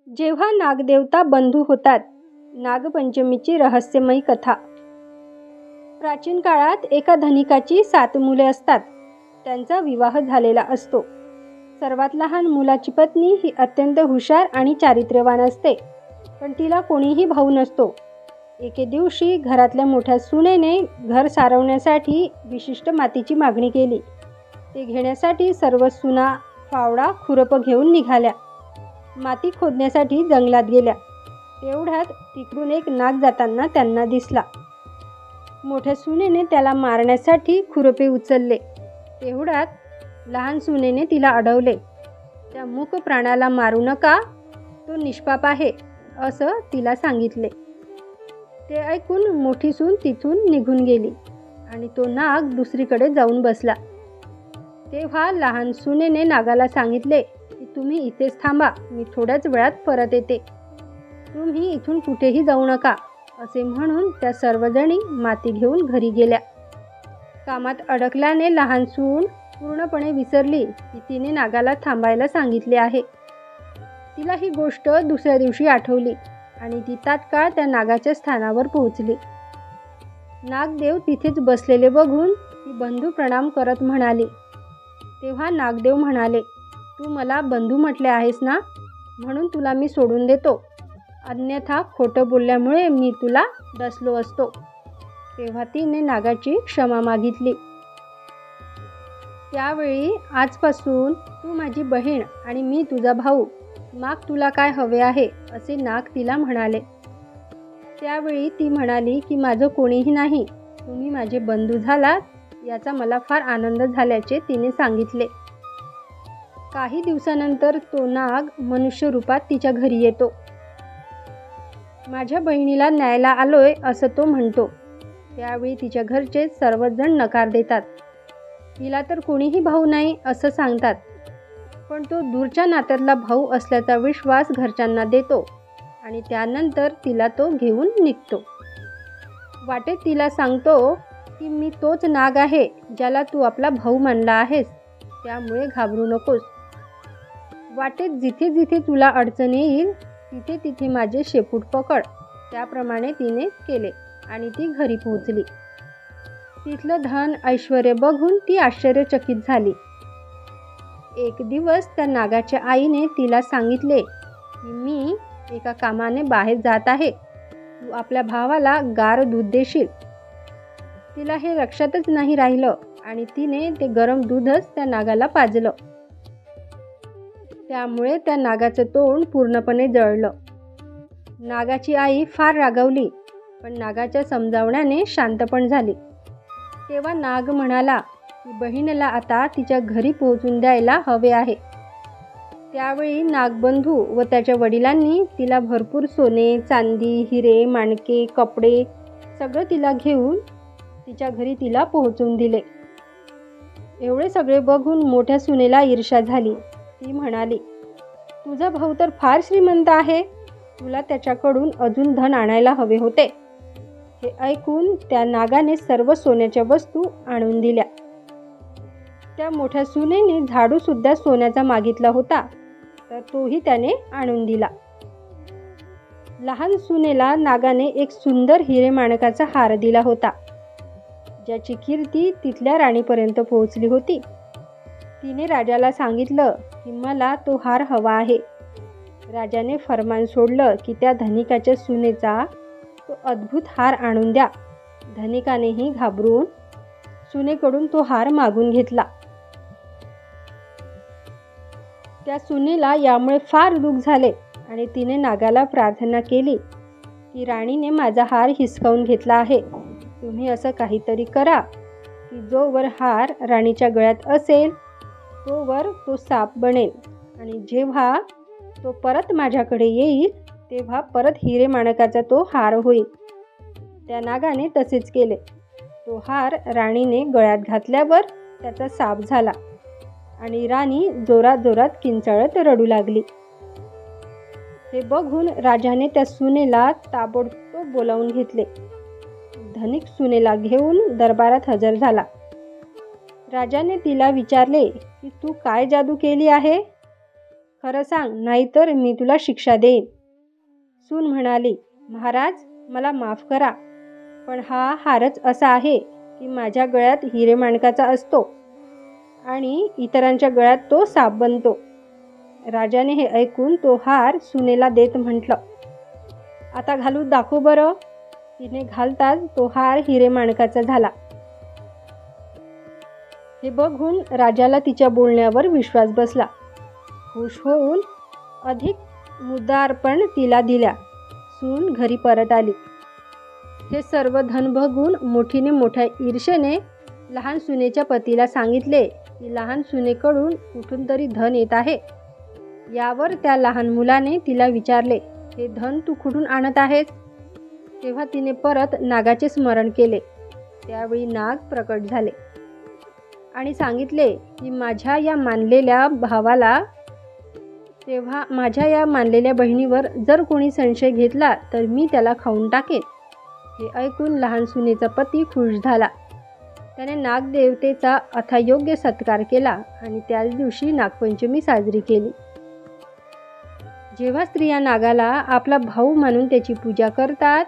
जेव्हा नागदेवता बंधू होतात. नागपंचमीची रहस्यमयी कथा. प्राचीन काळात एका धनिकाची 7 मुले असतात. त्यांचा विवाह झालेला असतो. सर्वात लहान मुलाची पत्नी ही अत्यंत हुशार आणि चारित्र्यवान असते, पण तिला कोणीही भाऊ नसतो. एके दिवशी घरातल्या मोठ्या सुनेने घर सारवण्यासाठी विशिष्ट मातीची मागणी केली. ते घेण्यासाठी सर्व सुना फावडा खुरपं घेऊन निघाल्या. माती खोदण्यासाठी जंगलात गेल्या. तेवढ्यात तिकडून एक नाग जाताना त्यांना दिसला. मोठ्या सुनेने त्याला मारण्यासाठी खुरपे उचलले. तेवढ्यात लहान सुनेने तिला अडवले. त्या मूक प्राण्याला मारू नका, तो निष्पाप आहे असं तिला सांगितले. ते ऐकून मोठी सून तिथून निघून गेली आणि तो नाग दुसरीकडे जाऊन बसला. तेव्हा लहान सुनेने नागाला सांगितले की तुम्ही इथेच थांबा, मी थोड्याच वेळात परत येते. तुम्ही इथून कुठेही जाऊ नका असे म्हणून त्या सर्वजणी माती घेऊन घरी गेल्या. कामात अडकल्याने लहान सून पूर्णपणे विसरली की तिने नागाला थांबायला सांगितले आहे. तिला ही गोष्ट दुसऱ्या दिवशी आठवली आणि ती तात्काळ त्या नागाच्या स्थानावर पोहोचली. नागदेव तिथेच बसलेले बघून ती बंधू प्रणाम करत म्हणाली. तेव्हा नागदेव म्हणाले, तू मला बंधू म्हटले आहेस ना, म्हणून तुला मी सोडून देतो. अन्यथा खोटं बोलल्यामुळे मी तुला डसलो असतो. तेव्हा तिने नागाची क्षमा मागितली. त्यावेळी आजपासून तू माझी बहीण आणि मी तुझा भाऊ, माग तुला काय हवे आहे असे नाग तिला म्हणाले. त्यावेळी ती म्हणाली की माझं कोणीही नाही, तुम्ही माझे बंधू झालात याचा मला फार आनंद झाल्याचे तिने सांगितले. काही दिवसानंतर तो नाग मनुष्य रूपात तिच्या घरी येतो. माझ्या बहिणीला न्यायला आलोय असं तो म्हणतो. त्यावेळी तिच्या घरचे सर्वजण नकार देतात. हिला तर कोणीही भाऊ नाही असं सांगतात. पण तो दूरच्या नात्यातला भाऊ असल्याचा विश्वास घरच्यांना देतो आणि त्यानंतर तिला तो घेऊन निघतो. वाटेत तिला सांगतो की मी तोच नाग आहे ज्याला तू आपला भाऊ मानला आहेस, त्यामुळे घाबरू नकोस. वाटेत जिथे जिथे तुला अडचण येईल तिथे तिथे माझे शेपूट पकड. त्याप्रमाणे तिने केले आणि ती घरी पोहोचली. तिथलं धन ऐश्वर्य बघून ती आश्चर्यचकित झाली. एक दिवस त्या नागाच्या आईने तिला सांगितले की मी एका कामाने बाहेर जात आहे, तू आपल्या भावाला गार दूध देशील. तिला हे लक्षातच नाही राहिलं आणि तिने ते गरम दूधच त्या नागाला पाजलं. त्यामुळे त्या नागाचं तोंड पूर्णपणे जळलं. नागाची आई फार रागावली, पण नागाच्या समजावण्याने शांत पण झाली. तेव्हा नाग म्हणाला की बहिणीला आता तिच्या घरी पोहोचून द्यायला हवे आहे. त्यावेळी नागबंधू व त्याच्या वडिलांनी तिला भरपूर सोने, चांदी, हिरे, माणके, कपडे सगळं तिला घेऊन तिच्या घरी तिला पोहोचून दिले. एवढे सगळे बघून मोठ्या सुनेला ईर्ष्या झाली. ती म्हणाली, तुझा भाऊ तर फार श्रीमंत आहे, तुला त्याच्याकडून अजून धन आणायला हवे होते. हे ऐकून त्या नागाने सर्व सोन्याच्या वस्तू आणून दिल्या. त्या मोठ्या सुनेने झाडूसुद्धा सोन्याचा मागितला होता, तर तोही त्याने आणून दिला. लहान सुनेला नागाने एक सुंदर हिरे माणकाचा हार दिला होता, ज्याची कीर्ती तिथल्या राणीपर्यंत पोहोचली होती. तिने राजाला सांगितलं की मला तो हार हवा आहे. राजाने फरमान सोडलं की त्या धनिकाच्या सुनेचा तो अद्भुत हार आणून द्या. धनिकानेही घाबरून सुनेकडून तो हार मागून घेतला. त्या सुनेला यामुळे फार दुःख झाले आणि तिने नागाला प्रार्थना केली की राणीने माझा हार हिसकावून घेतला आहे. तुम्ही असं काहीतरी करा की जोवर हार राणीच्या गळ्यात असेल तोवर तो साप बनेल आणि जेव्हा तो परत माझ्याकडे येईल तेव्हा परत हिरे माणकाचा तो हार होईल. त्या नागाने तसेच केले. तो हार राणीने गळ्यात घातल्यावर त्याचा साप झाला आणि राणी जोरात जोरात किंचाळत रडू लागली. हे बघून राजाने त्या सुनेला ताबडतोब बोलावून घेतले. धनिक सुनेला घेऊन दरबारात हजर झाला. राजाने तिला विचारले की तू काय जादू केली आहे. खरं सांग, नाहीतर मी तुला शिक्षा देईन. सून म्हणाली, महाराज मला माफ करा, पण हा हारच असा आहे की माझ्या गळ्यात हिरेमाणकाचा असतो आणि इतरांच्या गळ्यात तो साप बनतो. राजाने हे ऐकून तो हार सुनेला देत म्हटलं, आता घालून दाखवू बरं. तिने घालताच तो हार हिरेमाणकाचा झाला. हे बघून राजाला तिच्या बोलण्यावर विश्वास बसला. खुश होऊन अधिक मुद्दार्पण तिला दिल्या. सून घरी परत आली. हे सर्व धन बघून मोठीने मोठ्या ईर्षेने लहान सुनेच्या पतीला सांगितले की लहान सुनेकडून कुठून तरी धन येत आहे. यावर त्या लहान मुलाने तिला विचारले, हे धन तू कुठून आणत आहेस? तेव्हा तिने परत नागाचे स्मरण केले. त्यावेळी नाग प्रकट झाले आणि सांगितले की माझ्या या मानलेल्या बहिणीवर जर कोणी संशय घेतला तर मी त्याला खाऊन टाकेन. हे ऐकून लहान सुनेचा पती खुश झाला. त्याने नागदेवतेचा यथायोग्य सत्कार केला आणि त्याच दिवशी नागपंचमी साजरी केली. जेव्हा स्त्रिया नागाला आपला भाऊ मानून त्याची पूजा करतात